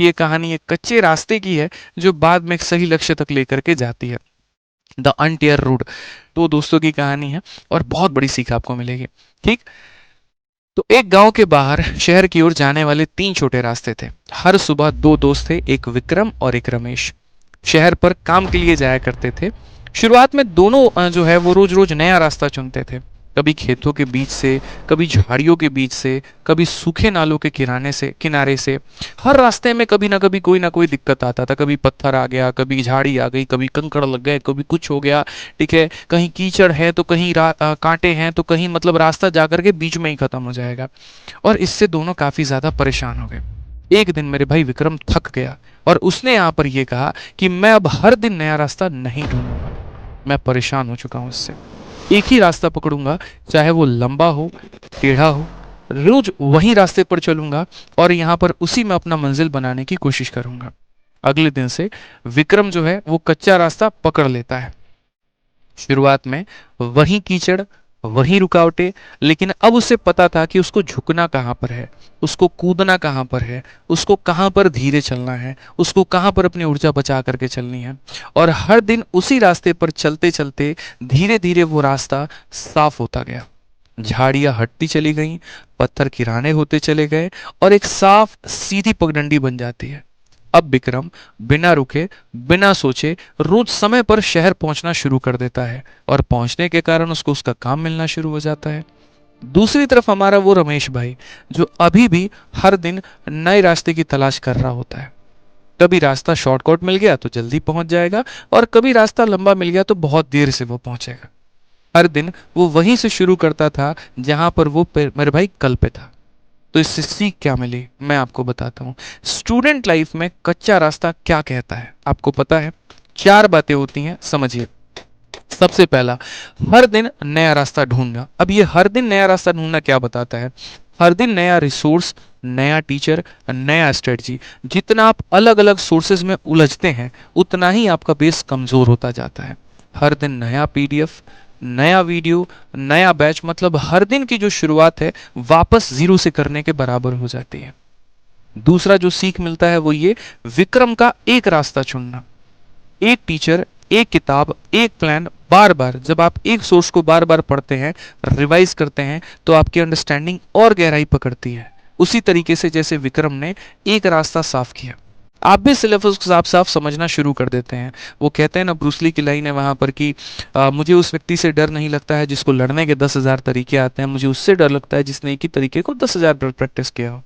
ये कहानी एक कच्चे रास्ते की है जो बाद में एक सही लक्ष्य तक लेकर के जाती है। द अनटेयर रूट। दो दोस्तों की कहानी है और बहुत बड़ी सीख आपको मिलेगी। ठीक। तो एक गांव के बाहर शहर की ओर जाने वाले तीन छोटे रास्ते थे। हर सुबह दो दोस्त थे, एक विक्रम और एक रमेश। शहर पर काम के लिए जाया करते थे। शुरुआत में दोनों जो है वो रोज रोज नया रास्ता चुनते थे। कभी खेतों के बीच से, कभी झाड़ियों के बीच से, कभी सूखे नालों के किनारे से। हर रास्ते में कभी ना कोई दिक्कत आता था। कभी पत्थर आ गया, कभी झाड़ी आ गई, कभी कंकड़ लग गए, कभी कुछ हो गया। ठीक है, कहीं कीचड़ है तो कहीं कांटे हैं तो कहीं मतलब रास्ता जाकर के बीच में ही खत्म हो जाएगा। और इससे दोनों काफी ज्यादा परेशान हो गए। एक दिन मेरे भाई विक्रम थक गया और उसने यहाँ पर यह कहा कि मैं अब हर दिन नया रास्ता नहीं ढूंढूंगा। मैं परेशान हो चुका हूं इससे। एक ही रास्ता पकड़ूंगा, चाहे वो लंबा हो, टेढ़ा हो। रोज वही रास्ते पर चलूंगा और यहाँ पर उसी में अपना मंजिल बनाने की कोशिश करूंगा। अगले दिन से विक्रम जो है वो कच्चा रास्ता पकड़ लेता है। शुरुआत में वही कीचड़, वही रुकावटें, लेकिन अब उसे पता था कि उसको झुकना कहाँ पर है, उसको कूदना कहाँ पर है, उसको कहाँ पर धीरे चलना है, उसको कहाँ पर अपनी ऊर्जा बचा करके चलनी है। और हर दिन उसी रास्ते पर चलते चलते धीरे धीरे वो रास्ता साफ होता गया। झाड़ियां हटती चली गईं, पत्थर किनारे होते चले गए और एक साफ सीधी पगडंडी बन जाती है। अब विक्रम बिना रुके, बिना सोचे रोज समय पर शहर पहुंचना शुरू कर देता है और पहुंचने के कारण उसको उसका काम मिलना शुरू हो जाता है। दूसरी तरफ हमारा वो रमेश भाई जो अभी भी हर दिन नए रास्ते की तलाश कर रहा होता है। कभी रास्ता शॉर्टकट मिल गया तो जल्दी पहुंच जाएगा और कभी रास्ता लंबा मिल गया तो बहुत देर से वो पहुंचेगा। हर दिन वो वहीं से शुरू करता था जहां पर वो मेरे भाई कल पे था। तो इससे सीख क्या मिली मैं आपको बताता हूँ। स्टूडेंट लाइफ में कच्चा रास्ता क्या कहता है आपको पता है? चार बातें होती हैं, समझिए। सबसे पहला, हर दिन नया रास्ता ढूंढना। अब ये हर दिन नया रास्ता ढूंढना क्या बताता है? हर दिन नया रिसोर्स, नया टीचर, नया स्ट्रेटजी। जितना आप अलग अलग सोर्सेज में उलझते हैं उतना ही आपका बेस कमजोर होता जाता है। हर दिन नया पीडीएफ, नया वीडियो, नया बैच, मतलब हर दिन की जो शुरुआत है वापस जीरो से करने के बराबर हो जाती है। दूसरा जो सीख मिलता है वो ये, विक्रम का एक रास्ता चुनना। एक टीचर, एक किताब, एक प्लान। बार बार जब आप एक सोर्स को बार बार पढ़ते हैं, रिवाइज करते हैं, तो आपकी अंडरस्टैंडिंग और गहराई पकड़ती है। उसी तरीके से जैसे विक्रम ने एक रास्ता साफ किया, आप भी सिलेबस को साफ साफ समझना शुरू कर देते हैं। वो कहते हैं ना, ब्रूसली की लाइन है वहां पर कि मुझे उस व्यक्ति से डर नहीं लगता है जिसको लड़ने के 10,000 तरीके आते हैं, मुझे उससे डर लगता है जिसने एक ही तरीके को 10,000 बार प्रैक्टिस किया हो।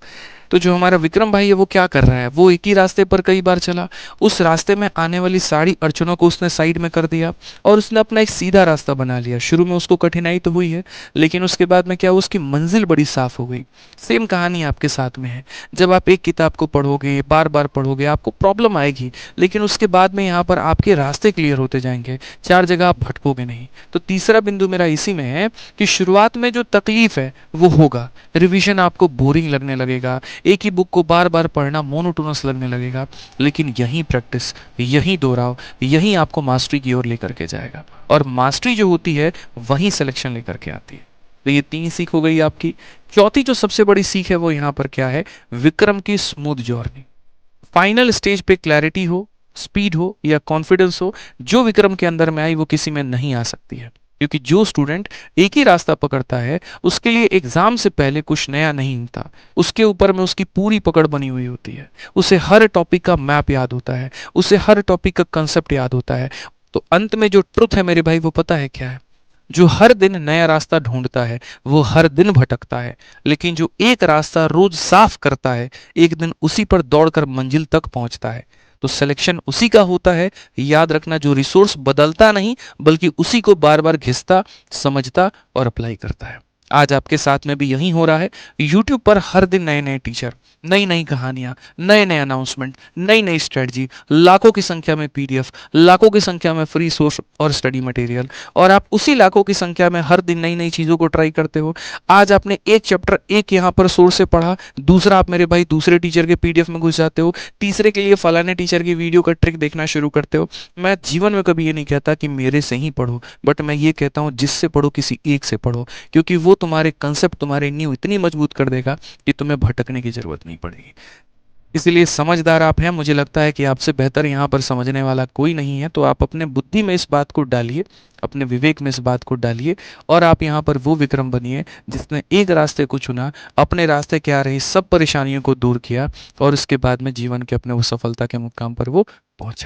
तो जो हमारा विक्रम भाई है वो क्या कर रहा है, वो एक ही रास्ते पर कई बार चला। उस रास्ते में आने वाली सारी अड़चनों को उसने साइड में कर दिया और उसने अपना एक सीधा रास्ता बना लिया। शुरू में उसको कठिनाई तो हुई है, लेकिन उसके बाद में क्या, उसकी मंजिल बड़ी साफ हो गई। सेम कहानी आपके साथ में है। जब आप एक किताब को पढ़ोगे, बार बार पढ़ोगे, आपको प्रॉब्लम आएगी, लेकिन उसके बाद में यहाँ पर आपके रास्ते क्लियर होते जाएंगे। चार जगह आप भटकोगे नहीं। तो तीसरा बिंदु मेरा इसी में है कि शुरुआत में जो तकलीफ है वो होगा। रिवीजन आपको बोरिंग लगने लगेगा, एक ही बुक को बार बार पढ़ना मोनोटोनस लगने लगेगा, लेकिन यही प्रैक्टिस, यही दोहराव, यही आपको मास्टरी की ओर लेकर के जाएगा। और मास्टरी जो होती है वही सिलेक्शन लेकर के आती है। तो ये तीन सीख हो गई आपकी। चौथी जो सबसे बड़ी सीख है वो यहाँ पर क्या है, विक्रम की स्मूथ जर्नी। फाइनल स्टेज पे क्लैरिटी हो, स्पीड हो या कॉन्फिडेंस हो, जो विक्रम के अंदर में आई वो किसी में नहीं आ सकती है। क्योंकि जो स्टूडेंट एक ही रास्ता पकड़ता है उसके लिए एग्जाम से पहले कुछ नया नहीं होता। उसके ऊपर में उसकी पूरी पकड़ बनी हुई होती है। उसे हर टॉपिक का मैप याद होता है, उसे हर टॉपिक का कंसेप्ट याद होता है। तो अंत में जो ट्रुथ है मेरे भाई वो पता है क्या है? जो हर दिन नया रास्ता ढूंढता है वो हर दिन भटकता है, लेकिन जो एक रास्ता रोज साफ करता है एक दिन उसी पर दौड़कर मंजिल तक पहुंचता है। तो सिलेक्शन उसी का होता है, याद रखना, जो रिसोर्स बदलता नहीं बल्कि उसी को बार बार घिसता, समझता और अप्लाई करता है। आज आपके साथ में भी यही हो रहा है। यूट्यूब पर हर दिन नए नए टीचर, नई नई कहानियां, नए नए अनाउंसमेंट, नई नई स्ट्रेटजी, लाखों की संख्या में पीडीएफ, लाखों की संख्या में फ्री सोर्स और स्टडी मटेरियल, और आप उसी लाखों की संख्या में हर दिन नई नई चीजों को ट्राई करते हो। आज आपने एक चैप्टर एक यहाँ पर सोर्स से पढ़ा, दूसरा आप मेरे भाई दूसरे टीचर के पीडीएफ में घुस जाते हो, तीसरे के लिए फलाने टीचर की वीडियो का ट्रिक देखना शुरू करते हो। मैं जीवन में कभी ये नहीं कहता कि मेरे से ही पढ़ो, बट मैं ये कहता हूँ जिससे पढ़ो किसी एक से पढ़ो, क्योंकि वो तुम्हारे कंसेप्ट, तुम्हारे नींव इतनी मजबूत कर देगा कि तुम्हें भटकने की जरूरत नहीं पड़ेगी। इसीलिए समझदार आप हैं, मुझे लगता है कि आपसे बेहतर यहाँ पर समझने वाला कोई नहीं है, तो आप अपने बुद्धि में इस बात को डालिए, अपने विवेक में इस बात को डालिए, और आप यहाँ पर वो विक्रम बनिए जिसने एक रास्ते को चुना, अपने रास्ते के आ रही सब परेशानियों को दूर किया, और उसके बाद में जीवन के अपने वो सफलता के मुकाम पर वो पहुंचा।